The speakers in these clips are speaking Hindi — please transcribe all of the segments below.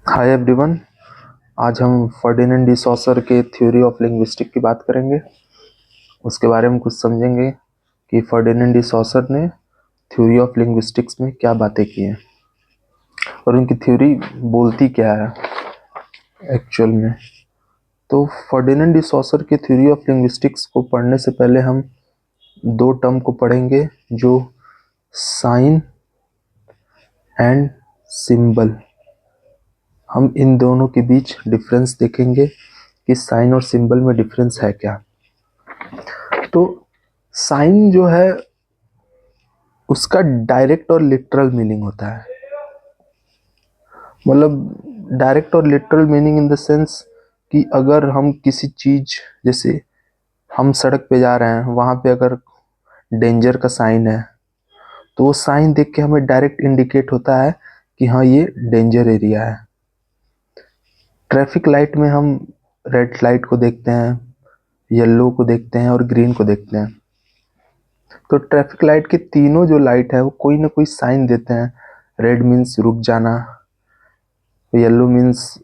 Hi everyone. आज हम फर्डिनेंड डी सॉसर के थ्योरी ऑफ लिंग्विस्टिक की बात करेंगे। उसके बारे में कुछ समझेंगे कि फर्डिनेंड डी सॉसर ने थ्योरी ऑफ लिंग्विस्टिक्स में क्या बातें की हैं और उनकी थ्योरी बोलती क्या है एक्चुअल में। तो फर्डिनेंड डी सॉसर की थ्योरी ऑफ लिंग्विस्टिक्स को पढ़ने से पहले हम दो टर्म को पढ़ेंगे, जो साइन एंड सिंबल। हम इन दोनों के बीच डिफरेंस देखेंगे कि साइन और सिंबल में डिफरेंस है क्या। तो साइन जो है उसका डायरेक्ट और लिटरल मीनिंग होता है। मतलब डायरेक्ट और literal meaning in the sense कि अगर हम किसी चीज, जैसे हम सड़क पे जा रहे हैं, वहां पे अगर डेंजर का साइन है तो वो साइन देख के हमें डायरेक्ट इंडिकेट होता है कि हाँ, ये डेंजर एरिया है। ट्रैफिक लाइट में हम रेड लाइट को देखते हैं, येलो को देखते हैं और ग्रीन को देखते हैं। तो ट्रैफिक लाइट के तीनों जो लाइट है वो कोई ना कोई साइन देते हैं। रेड मीन्स रुक जाना, येलो मीन्स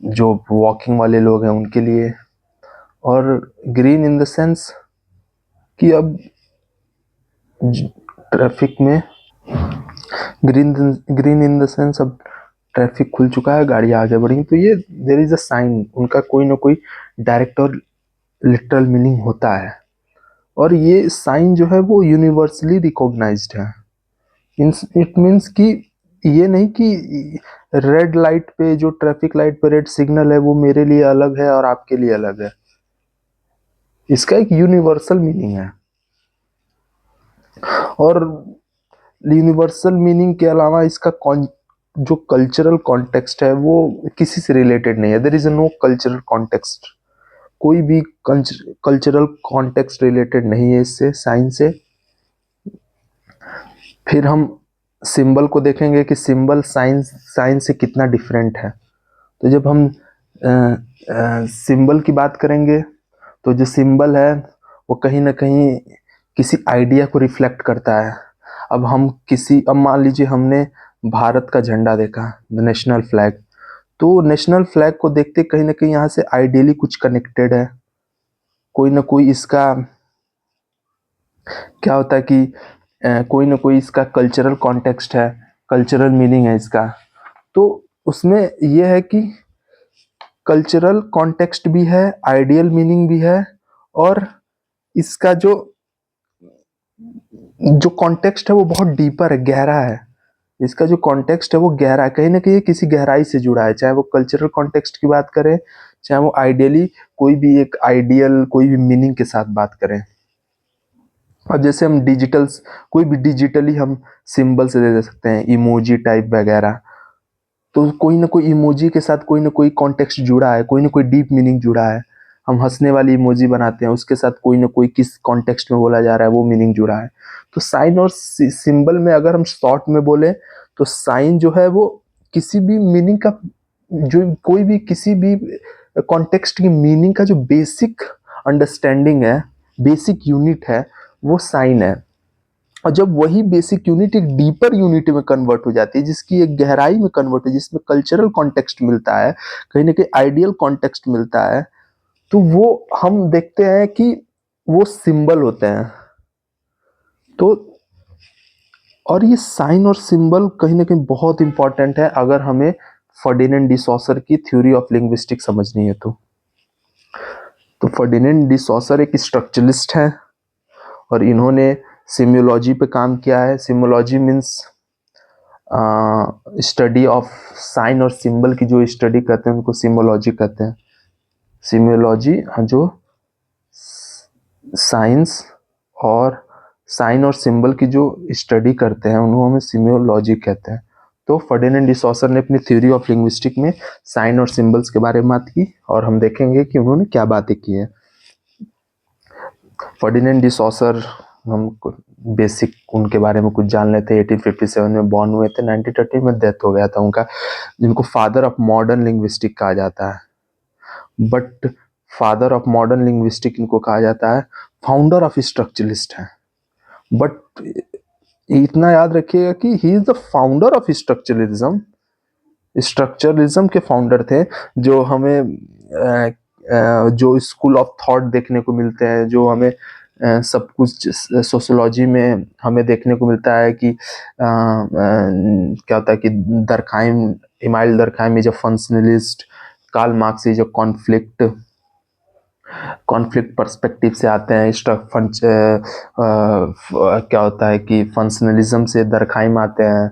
जो वॉकिंग वाले लोग हैं उनके लिए, और ग्रीन इन द सेंस कि अब ट्रैफिक में green green in the sense अब ट्रैफिक खुल चुका है, गाड़ी आगे बढ़ी। तो ये देयर इज अ साइन, उनका कोई ना कोई डायरेक्ट और लिटरल मीनिंग होता है। और ये साइन जो है वो यूनिवर्सली रिकॉग्नाइज्ड है। इट मीन्स कि ये नहीं कि रेड लाइट पे, जो ट्रैफिक लाइट पे रेड सिग्नल है वो मेरे लिए अलग है और आपके लिए अलग है। इसका एक यूनिवर्सल मीनिंग है। और यूनिवर्सल मीनिंग के अलावा इसका जो कल्चरल कॉन्टेक्स्ट है वो किसी से रिलेटेड नहीं है। There is no cultural context, कोई भी कल्चरल कॉन्टेक्स्ट रिलेटेड नहीं है इससे, साइन से। फिर हम सिंबल को देखेंगे कि सिंबल साइन से कितना डिफरेंट है। तो जब हम सिंबल की बात करेंगे तो जो सिंबल है वो कहीं ना कहीं किसी आइडिया को रिफ्लेक्ट करता है। अब मान लीजिए हमने भारत का झंडा देखा, द नेशनल फ्लैग। तो नेशनल फ्लैग को देखते कहीं ना कहीं यहाँ से आइडियली कुछ कनेक्टेड है, कोई ना कोई इसका क्या होता है कि कोई ना कोई इसका कल्चरल कॉन्टेक्स्ट है, कल्चरल मीनिंग है इसका। तो उसमें यह है कि कल्चरल कॉन्टेक्स्ट भी है, आइडियल मीनिंग भी है, और इसका जो जो कॉन्टेक्स्ट है वो बहुत डीपर है, गहरा है। इसका जो कॉन्टेक्स्ट है वो गहरा है, कहीं ना कहीं किसी गहराई से जुड़ा है। चाहे वो कल्चरल कॉन्टेक्स्ट की बात करें, चाहे वो आइडियली कोई भी एक आइडियल कोई भी मीनिंग के साथ बात करें। और जैसे हम कोई भी डिजिटली हम सिंबल से दे सकते हैं, इमोजी टाइप वगैरह। तो कोई ना कोई इमोजी के साथ कोई ना कोई कॉन्टेक्स्ट जुड़ा है, कोई ना कोई डीप मीनिंग जुड़ा है। हम हंसने वाली इमोजी बनाते हैं, उसके साथ कोई ना कोई किस कॉन्टेक्स्ट में बोला जा रहा है वो मीनिंग जुड़ा है। तो साइन और सिंबल में अगर हम शॉर्ट में बोले तो साइन जो है वो किसी भी मीनिंग का, जो कोई भी किसी भी कॉन्टेक्स्ट की मीनिंग का जो बेसिक अंडरस्टैंडिंग है, बेसिक यूनिट है, वो साइन है। और जब वही बेसिक यूनिट एक डीपर यूनिट में कन्वर्ट हो जाती है, जिसकी एक गहराई में कन्वर्ट है, जिसमें कल्चरल कॉन्टेक्स्ट मिलता है, कहीं ना कहीं आइडियल कॉन्टेक्स्ट मिलता है, तो वो हम देखते हैं कि वो सिंबल होते हैं। तो और ये साइन और सिंबल कहीं ना कहीं बहुत इंपॉर्टेंट है अगर हमें फर्डिनेंड डी सॉसर की थ्योरी ऑफ लिंग्विस्टिक्स समझनी है। तो फर्डिनेंड डी सॉसर एक स्ट्रक्चरलिस्ट है और इन्होंने सिम्योलॉजी पे काम किया है। सिम्योलॉजी मीन्स स्टडी ऑफ साइन और सिंबल की जो स्टडी करते हैं उनको सिम्योलॉजी कहते हैं। सिम्योलॉजी जो साइंस और साइन और सिंबल की जो स्टडी करते हैं उनको हमें सिम्योलॉजी कहते हैं। तो फर्डिनेंड डी सॉसर ने अपनी थ्योरी ऑफ लिंग्विस्टिक में साइन और सिंबल्स के बारे में बात की, और हम देखेंगे कि उन्होंने क्या बातें की हैं। फर्डिनेंड डी सॉसर, हम बेसिक उनके बारे में कुछ जान लेते हैं। 1857 में बॉर्न हुए थे, 1930 में डेथ हो गया था उनका। जिनको फादर ऑफ मॉडर्न लिंग्विस्टिक कहा जाता है। But father of modern linguistic इनको कहा जाता है, फाउंडर ऑफ स्ट्रक्चरलिस्ट है। बट इतना याद रखिएगा कि he is the founder of structuralism, structuralism के फाउंडर थे, जो हमें जो स्कूल ऑफ थॉट देखने को मिलते हैं, जो हमें सब कुछ सोशियोलॉजी में हमें देखने को मिलता है कि क्या होता है कि Durkheim, Emile Durkheim is a functionalist, Karl Marx is a conflict perspective से आते हैं, क्या होता है कि फंक्शनलिज्म से दरखाइम आते हैं।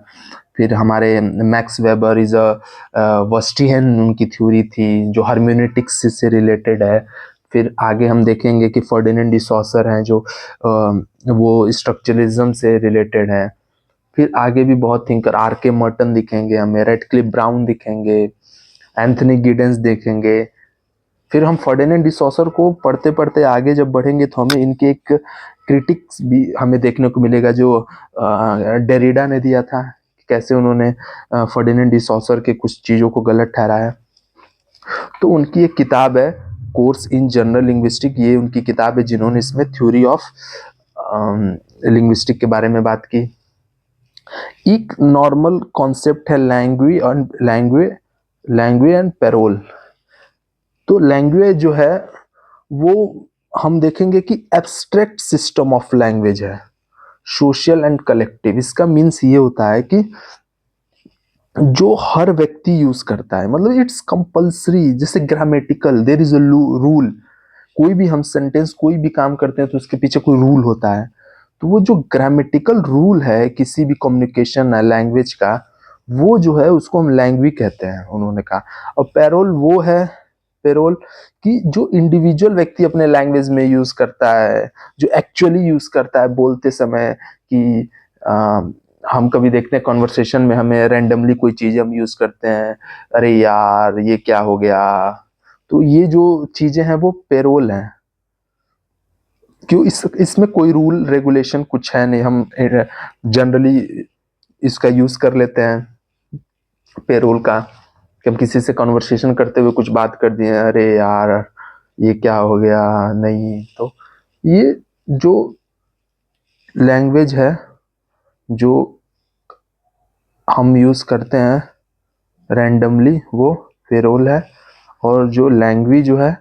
फिर हमारे मैक्स वेबर इज वस्टियन उनकी थ्योरी थी जो हार्मोनेटिक्स से रिलेटेड है। फिर आगे हम देखेंगे कि फर्डिनेंड डी सॉसर हैं जो वो स्ट्रक्चरलिज्म से रिलेटेड है। फिर आगे भी बहुत थिंकर, आर के मर्टन दिखेंगे हमें, रेडक्लिफ ब्राउन दिखेंगे, एंथनी गिडेंस देखेंगे। फिर हम फर्डिनेंड डी सॉसर को पढ़ते पढ़ते आगे जब बढ़ेंगे तो हमें इनके एक क्रिटिक्स भी हमें देखने को मिलेगा जो डेरिडा ने दिया था, कैसे उन्होंने फर्डिनेंड डी सॉसर के कुछ चीज़ों को गलत ठहराया। तो उनकी एक किताब है कोर्स इन जनरल लिंग्विस्टिक, ये उनकी किताब है जिन्होंने इसमें थ्योरी ऑफ लिंग्विस्टिक के बारे में बात की। एक नॉर्मल कॉन्सेप्ट है लैंग्वेज एंड पैरोल। तो लैंग्वेज जो है वो हम देखेंगे कि एब्स्ट्रैक्ट सिस्टम ऑफ लैंग्वेज है, सोशल एंड कलेक्टिव। इसका मीन्स ये होता है कि जो हर व्यक्ति यूज करता है, मतलब इट्स कंपल्सरी, जैसे grammatical there is a rule. कोई भी हम सेंटेंस, कोई भी काम करते हैं तो उसके पीछे कोई रूल होता है। तो वो जो ग्रामेटिकल रूल है किसी भी कम्युनिकेशन लैंग्वेज का, वो जो है उसको हम लैंग्वेज कहते हैं, उन्होंने कहा। और पैरोल वो है, पैरोल कि जो इंडिविजुअल व्यक्ति अपने लैंग्वेज में यूज करता है, जो एक्चुअली यूज करता है बोलते समय, कि हम कभी देखते हैं कॉन्वर्सेशन में हमें रैंडमली कोई चीज हम यूज करते हैं, अरे यार ये क्या हो गया। तो ये जो चीजें हैं वो पेरोल हैं। क्यों? इसमें कोई रूल रेगुलेशन कुछ है नहीं, हम जनरली इसका यूज कर लेते हैं पेरोल का, कि हम किसी से कॉन्वर्सेशन करते हुए कुछ बात कर दिए, अरे यार ये क्या हो गया, नहीं। तो ये जो लैंग्वेज है जो हम यूज करते हैं रैंडमली, वो पेरोल है। और जो लैंग्वेज जो है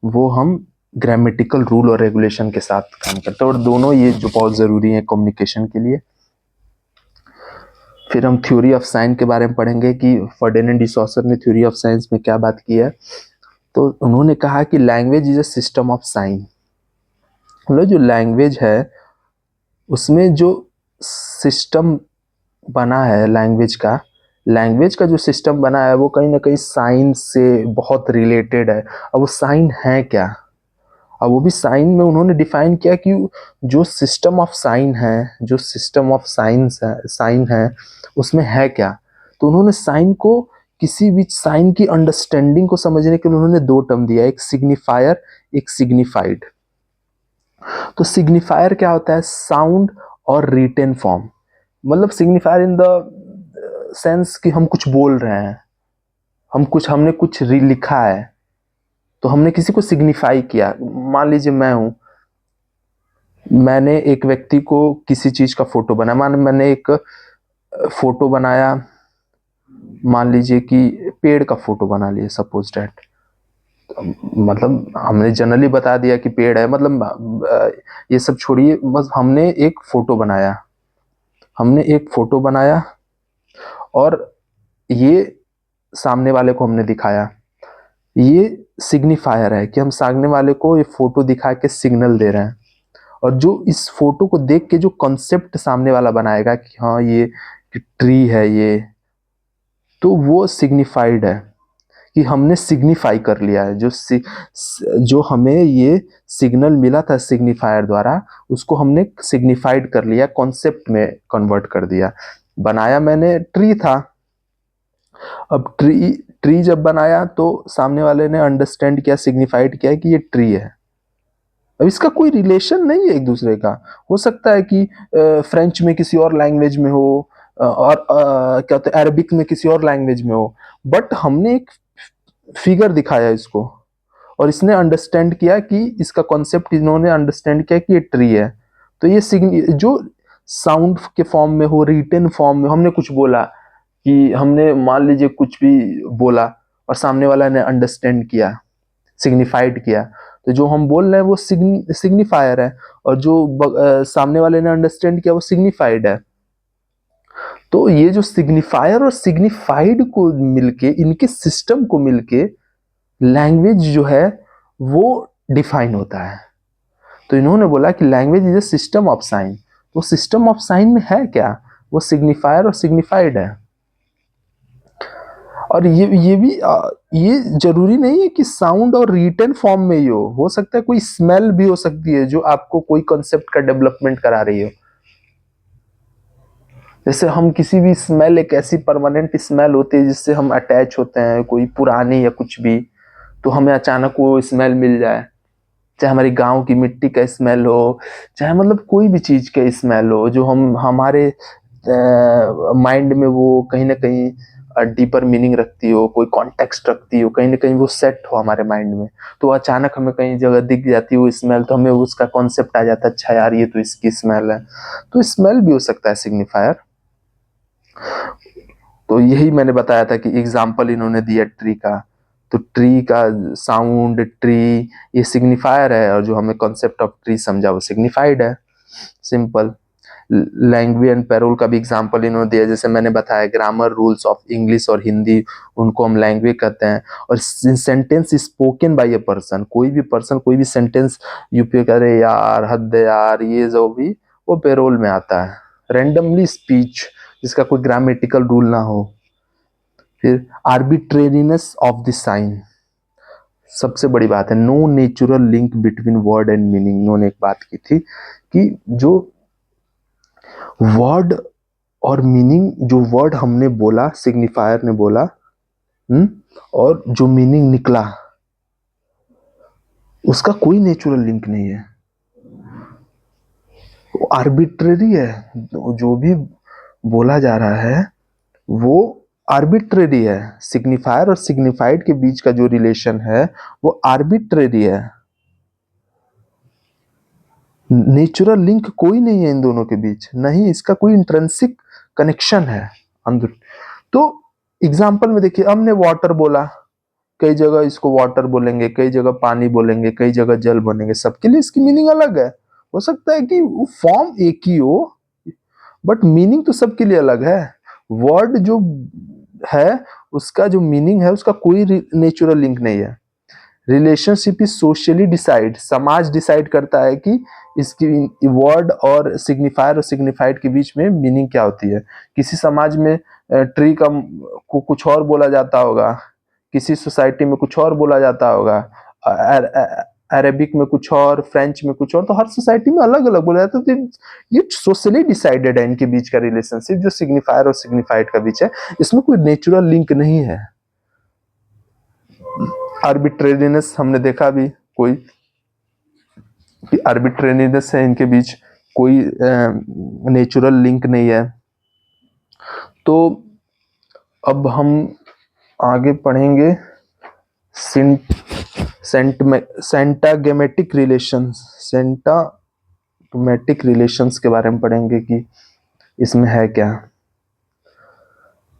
वो हम ग्रामेटिकल रूल और रेगुलेशन के साथ काम करते हैं, और दोनों ये जो बहुत ज़रूरी है कम्युनिकेशन के लिए। फिर हम थ्योरी ऑफ साइन के बारे में पढ़ेंगे कि फर्डिनेंड डी सॉसर ने थ्योरी ऑफ साइंस में क्या बात की है। तो उन्होंने कहा कि language is a system of sine. मतलब जो लैंग्वेज है उसमें जो सिस्टम बना है लैंग्वेज का जो सिस्टम बना है वो कहीं ना कहीं साइन से बहुत रिलेटेड है। अब वो साइन है क्या? अब वो भी साइन में उन्होंने डिफाइन किया कि जो सिस्टम ऑफ साइन है, जो सिस्टम ऑफ साइन है उसमें है क्या। तो उन्होंने साइन को, किसी भी साइन की अंडरस्टैंडिंग को समझने के लिए उन्होंने दो टर्म दिया, एक सिग्निफायर, एक सिग्निफाइड। तो सिग्निफायर क्या होता है? साउंड और रिटेन फॉर्म। मतलब सिग्निफायर इन द सेंस कि हम कुछ बोल रहे हैं, हमने कुछ लिखा है, तो हमने किसी को सिग्निफाई किया। मान लीजिए मैं हूं, मैंने एक व्यक्ति को किसी चीज का फोटो बनाया, मैंने एक फोटो बनाया, मान लीजिए कि पेड़ का फोटो बना लिया, सपोज डैट। मतलब हमने जनरली बता दिया कि पेड़ है, मतलब ये सब छोड़िए, बस हमने एक फोटो बनाया और ये सामने वाले को हमने दिखाया। ये सिग्निफायर है कि हम सामने वाले को ये फोटो दिखा के सिग्नल दे रहे हैं। और जो इस फोटो को देख के जो कॉन्सेप्ट सामने वाला बनाएगा कि हाँ ये ट्री है ये, तो वो सिग्निफाइड है कि हमने सिग्निफाई कर लिया है। जो हमें ये सिग्नल मिला था सिग्निफायर द्वारा, उसको हमने सिग्निफाइड कर लिया, कॉन्सेप्ट में कन्वर्ट कर दिया। बनाया मैंने ट्री था, अब ट्री जब बनाया तो सामने वाले ने अंडरस्टैंड किया, सिग्निफाइड किया कि ये ट्री है। अब इसका कोई रिलेशन नहीं है एक दूसरे का। हो सकता है कि फ्रेंच में किसी और लैंग्वेज में हो, और क्या होता है अरबिक में किसी और लैंग्वेज में हो, बट हमने एक फिगर दिखाया इसको, और इसने अंडरस्टैंड किया कि इसका कॉन्सेप्ट इन्होंने अंडरस्टैंड किया कि ये ट्री है। तो ये जो साउंड के फॉर्म में हो, रिटन फॉर्म में हमने कुछ बोला, कि हमने मान लीजिए कुछ भी बोला और सामने वाला ने अंडरस्टैंड किया, सिग्निफाइड किया, तो जो हम बोल रहे हैं वो सिग्निफायर है, और जो सामने वाले ने अंडरस्टैंड किया वो सिग्निफाइड है। तो ये जो सिग्निफायर और सिग्निफाइड को मिलके, इनके सिस्टम को मिलके लैंग्वेज जो है वो डिफाइन होता है। तो इन्होंने बोला कि language is a system of sine. तो सिस्टम ऑफ साइन में है क्या? वो सिग्निफायर और सिग्निफाइड है। और ये भी ये जरूरी नहीं है कि साउंड और रिटन फॉर्म में ही हो सकता है कोई स्मेल भी हो सकती है जो आपको कोई कॉन्सेप्ट का डेवलपमेंट करा रही हो। जैसे हम किसी भी स्मेल, एक ऐसी परमानेंट स्मेल होती है जिससे हम अटैच होते हैं, कोई पुरानी या कुछ भी, तो हमें अचानक वो स्मेल मिल जाए, चाहे हमारी गांव की मिट्टी का स्मेल हो, चाहे मतलब कोई भी चीज का स्मेल हो, जो हम हमारे माइंड में वो कहीं ना कहीं डीपर मीनिंग रखती हो, कोई कॉन्टेक्स्ट रखती हो, कहीं ना कहीं वो सेट हो हमारे माइंड में, तो अचानक हमें कहीं जगह दिख जाती है वो स्मेल, तो हमें उसका कॉन्सेप्ट आ जाता है, अच्छा यार ये तो इसकी स्मेल है। तो स्मेल भी हो सकता है सिग्निफायर। तो यही मैंने बताया था कि एग्जाम्पल इन्होंने दिया ट्री का, तो ट्री का साउंड, ट्री, ये सिग्निफायर है, और जो हमें कॉन्सेप्ट ऑफ ट्री समझा वो सिग्निफाइड है। सिंपल। लैंग्वेज एंड पैरोल का भी एग्जाम्पल इन्होंने दिया, जैसे मैंने बताया ग्रामर रूल्स ऑफ इंग्लिश और हिंदी, उनको हम लैंग्वेज कहते हैं। और sentence spoken by a person, कोई भी पर्सन कोई भी सेंटेंस यूपी करे यार, हद है यार, ये जो भी, वो पैरोल में आता है। रैंडमली स्पीच, जिसका कोई ग्रामेटिकल रूल ना हो। फिर आर्बिट्रेरीनेस ऑफ द साइन, सबसे बड़ी बात है, no natural link between word and meaning. इन्होंने एक बात की थी कि जो वर्ड और मीनिंग, जो वर्ड हमने बोला, सिग्निफायर ने बोला, और जो मीनिंग निकला, उसका कोई नेचुरल लिंक नहीं है, वो आर्बिट्रेरी है। जो भी बोला जा रहा है वो आर्बिट्रेरी है। सिग्निफायर और सिग्निफाइड के बीच का जो रिलेशन है वो आर्बिट्रेरी है, नेचुरल लिंक कोई नहीं है इन दोनों के बीच, नहीं इसका कोई इंट्रिंसिक कनेक्शन है अंदर। तो एग्जाम्पल में देखिए, हमने वाटर बोला, कई जगह इसको वाटर बोलेंगे, कई जगह पानी बोलेंगे, कई जगह जल बोलेंगे, सबके लिए इसकी मीनिंग अलग है। हो सकता है कि वो फॉर्म एक ही हो बट मीनिंग तो सबके लिए अलग है। वर्ड जो है उसका जो मीनिंग है उसका कोई नेचुरल लिंक नहीं है। रिलेशनशिप इज सोशली डिसाइड, समाज डिसाइड करता है कि इसकी वर्ड और सिग्निफायर और सिग्निफाइड के बीच में मीनिंग क्या होती है। किसी समाज में ट्री का को कुछ और बोला जाता होगा, किसी सोसाइटी में कुछ और बोला जाता होगा, अरेबिक में कुछ और, फ्रेंच में कुछ और, तो हर सोसाइटी में अलग अलग बोला जाता है। तो ये सोशली डिसाइडेड है इनके बीच का रिलेशनशिप, जो सिग्निफायर और सिग्निफाइड का बीच है, इसमें कोई नेचुरल लिंक नहीं है। आर्बिट्रेरीनेस हमने देखा भी, कोई आर्बिट्रेरीनेस है इनके बीच, कोई नेचुरल लिंक नहीं है। तो अब हम आगे पढ़ेंगे सेंटागमेटिक रिलेशंस, सेंटागमेटिक रिलेशंस के बारे में पढ़ेंगे कि इसमें है क्या।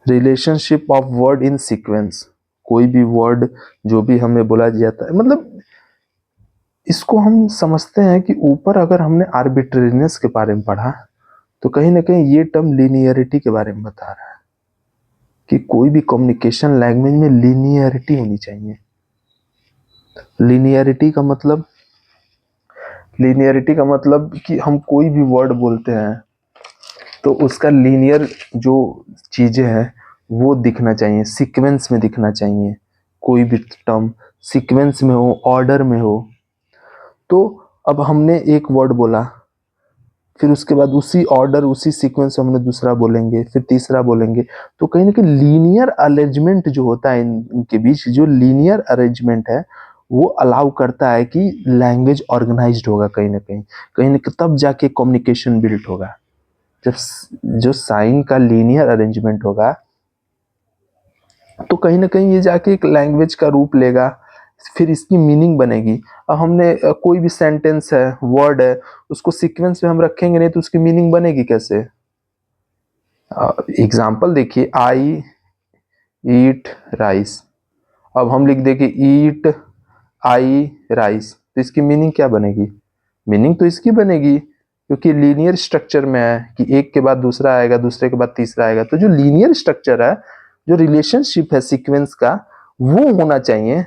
Relationship of word in sequence, कोई भी वर्ड जो भी हमें बोला जाता है, मतलब इसको हम समझते हैं कि ऊपर अगर हमने आर्बिट्रेरीनेस के बारे में पढ़ा तो कहीं ना कहीं ये टर्म लीनियरिटी के बारे में बता रहा है कि कोई भी कम्युनिकेशन लैंग्वेज में लीनियरिटी होनी चाहिए। लीनियरिटी का मतलब, लीनियरिटी का मतलब कि हम कोई भी वर्ड बोलते हैं तो उसका लीनियर जो चीजें हैं वो दिखना चाहिए, सीक्वेंस में दिखना चाहिए। कोई भी टर्म सीक्वेंस में हो, ऑर्डर में हो। तो अब हमने एक वर्ड बोला, फिर उसके बाद उसी ऑर्डर उसी सीक्वेंस में हमने दूसरा बोलेंगे, फिर तीसरा बोलेंगे, तो कहीं ना कहीं लीनियर अरेंजमेंट जो होता है इनके बीच, जो लीनियर अरेंजमेंट है वो अलाउ करता है कि लैंग्वेज ऑर्गेनाइज्ड होगा, कहीं ना कहीं, कहीं ना कहीं तब जाके कम्युनिकेशन बिल्ड होगा। जब जो साइन का लीनियर अरेंजमेंट होगा तो कहीं ना कहीं ये जाके एक लैंग्वेज का रूप लेगा, फिर इसकी मीनिंग बनेगी। अब हमने कोई भी सेंटेंस है, वर्ड है, उसको सीक्वेंस में हम रखेंगे नहीं तो उसकी मीनिंग बनेगी कैसे? एग्जाम्पल देखिए, आई ईट राइस। अब हम लिख दें कि ईट आई राइस, तो इसकी मीनिंग क्या बनेगी? मीनिंग तो इसकी बनेगी, क्योंकि लीनियर स्ट्रक्चर में है कि एक के बाद दूसरा आएगा, दूसरे के बाद तीसरा आएगा। तो जो लीनियर स्ट्रक्चर है, जो रिलेशनशिप है सीक्वेंस का, वो होना चाहिए।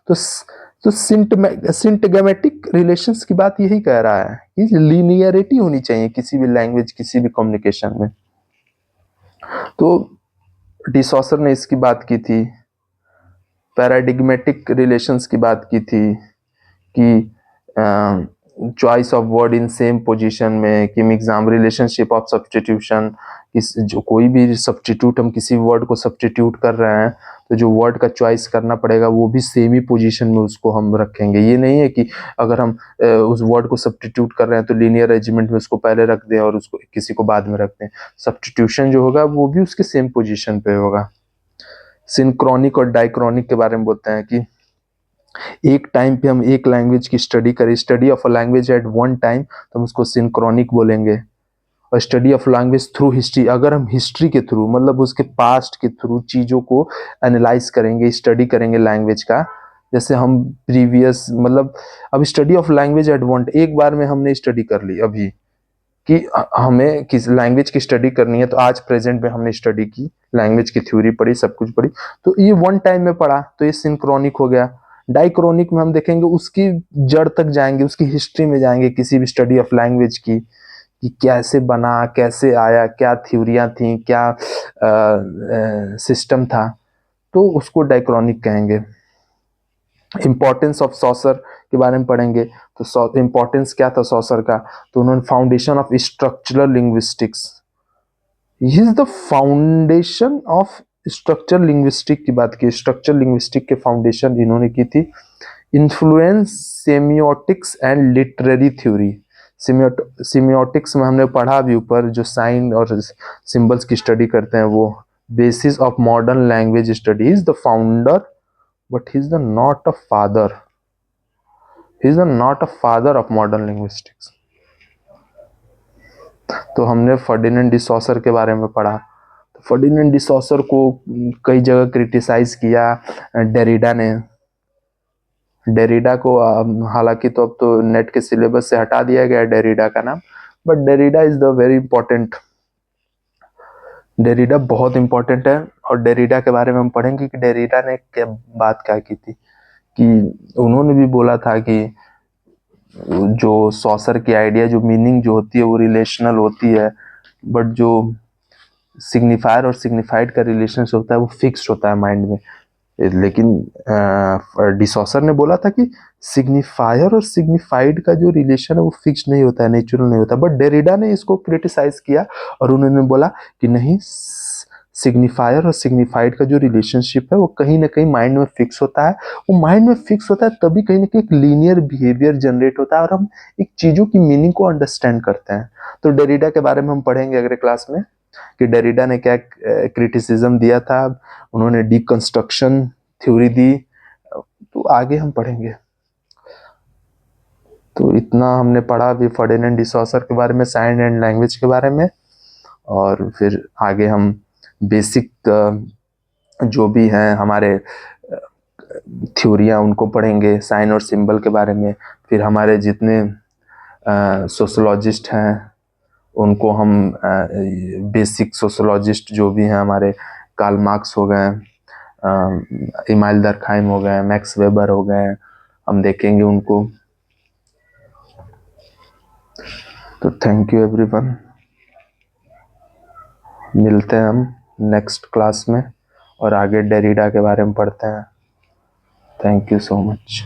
तो सिंटगमेटिक रिलेशंस की बात यही कह रहा है कि लीनियरिटी होनी चाहिए किसी भी लैंग्वेज, किसी भी कम्युनिकेशन में। तो डिसॉसर ने इसकी बात की थी, पैराडिग्मेटिक रिलेशंस की बात की थी कि choice of word in same position में, कि एग्जाम रिलेशनशिप ऑफ सब्स्टिट्यूशन, जो कोई भी सब्स्टिट्यूट, हम किसी वर्ड को सब्स्टिट्यूट कर रहे हैं तो जो वर्ड का चॉइस करना पड़ेगा वो भी सेम ही पोजीशन में उसको हम रखेंगे। ये नहीं है कि अगर हम उस वर्ड को सब्स्टिट्यूट कर रहे हैं तो लीनियर अरेंजमेंट में उसको पहले रख दें और उसको किसी को बाद में रख दें। सब्स्टिट्यूशन जो होगा वो भी उसके सेम पोजीशन पे होगा। सिंक्रोनिक और डाइक्रोनिक के बारे में बोलते हैं कि एक टाइम पे हम एक लैंग्वेज की स्टडी करें, study of a language eight one time, तो हम उसको सिंक्रोनिक बोलेंगे। और study of language through history, अगर हम हिस्ट्री के थ्रू, मतलब उसके पास्ट के थ्रू चीज़ों को एनालाइज करेंगे, स्टडी करेंगे लैंग्वेज का, जैसे हम प्रीवियस, मतलब अब study of language eight one, एक बार में हमने स्टडी कर ली अभी कि हमें किस लैंग्वेज की स्टडी करनी है, तो आज प्रेजेंट में हमने स्टडी की, लैंग्वेज की थ्योरी पढ़ी, सब कुछ पढ़ी, तो ये वन टाइम में पढ़ा, तो ये सिंक्रोनिक हो गया। डाइक्रोनिक में हम देखेंगे, उसकी जड़ तक जाएंगे, उसकी हिस्ट्री में जाएंगे किसी भी स्टडी ऑफ लैंग्वेज की, कि कैसे बना, कैसे आया, क्या थ्योरियां थी, क्या सिस्टम था, तो उसको डाइक्रोनिक कहेंगे। इंपॉर्टेंस ऑफ सॉसर के बारे में पढ़ेंगे, तो इंपॉर्टेंस क्या था सॉसर का, तो उन्होंने foundation of structural linguistics, he is the foundation of structure linguistic की बात की, स्ट्रक्चर लिंग्विस्टिक के फाउंडेशन इन्होंने की थी। Influence semiotics and literary theory, semiotics में हमने पढ़ा भी ऊपर, जो साइन और सिंबल्स की स्टडी करते हैं, वो basis of modern language study, is the founder but he is the not a father, he is not a father of modern linguistics. तो हमने फर्डिनेंड डी सॉसर के बारे में पढ़ा, तो फर्डिनेंड डी सॉसर को कई जगह क्रिटिसाइज किया डेरिडा ने। डेरिडा को हालांकि तो अब तो नेट के सिलेबस से हटा दिया गया डेरिडा का नाम, but Derrida is the very important, Derrida बहुत इंपॉर्टेंट है। और डेरिडा के बारे में हम पढ़ेंगे कि डेरिडा ने क्या बात क्या की थी, कि उन्होंने भी बोला था कि जो सॉसर की आइडिया, जो मीनिंग जो होती है वो रिलेशनल होती है, बट जो सिग्निफायर और सिग्निफाइड का रिलेशन होता है वो फिक्स्ड होता है माइंड में। लेकिन डिसॉसर ने बोला था कि सिग्निफायर और सिग्निफाइड का जो रिलेशन है वो फिक्स्ड नहीं होता है, नेचुरल नहीं होता। बट डेरिडा ने इसको क्रिटिसाइज किया और उन्होंने बोला कि नहीं, सिग्निफायर और सिग्निफाइड का जो रिलेशनशिप है वो कहीं ना कहीं माइंड में फिक्स होता है। वो माइंड में फिक्स होता है तभी कहीं ना कहीं एक लीनियर बिहेवियर जनरेट होता है और हम एक चीजों की मीनिंग को अंडरस्टैंड करते हैं। तो डेरिडा के बारे में हम पढ़ेंगे अगले क्लास में कि डेरिडा ने क्या क्रिटिसिज्म दिया था, उन्होंने डिकंस्ट्रक्शन थ्योरी दी, तो आगे हम पढ़ेंगे। तो इतना हमने पढ़ा अभी फर्डिनेंड डी सॉसर के बारे में, साइंस एंड लैंग्वेज के बारे में, और फिर आगे हम बेसिक जो भी हैं हमारे थ्योरियाँ उनको पढ़ेंगे, साइन और सिंबल के बारे में। फिर हमारे जितने सोशोलॉजिस्ट हैं उनको हम बेसिक सोशोलॉजिस्ट जो भी हैं हमारे, कार्ल मार्क्स हो गए, इमाइल दरखाइम हो गए, मैक्स वेबर हो गए, हम देखेंगे उनको। तो थैंक यू एवरीवन, मिलते हैं हम नेक्स्ट क्लास में और आगे डेरिडा के बारे में पढ़ते हैं। Thank you so much.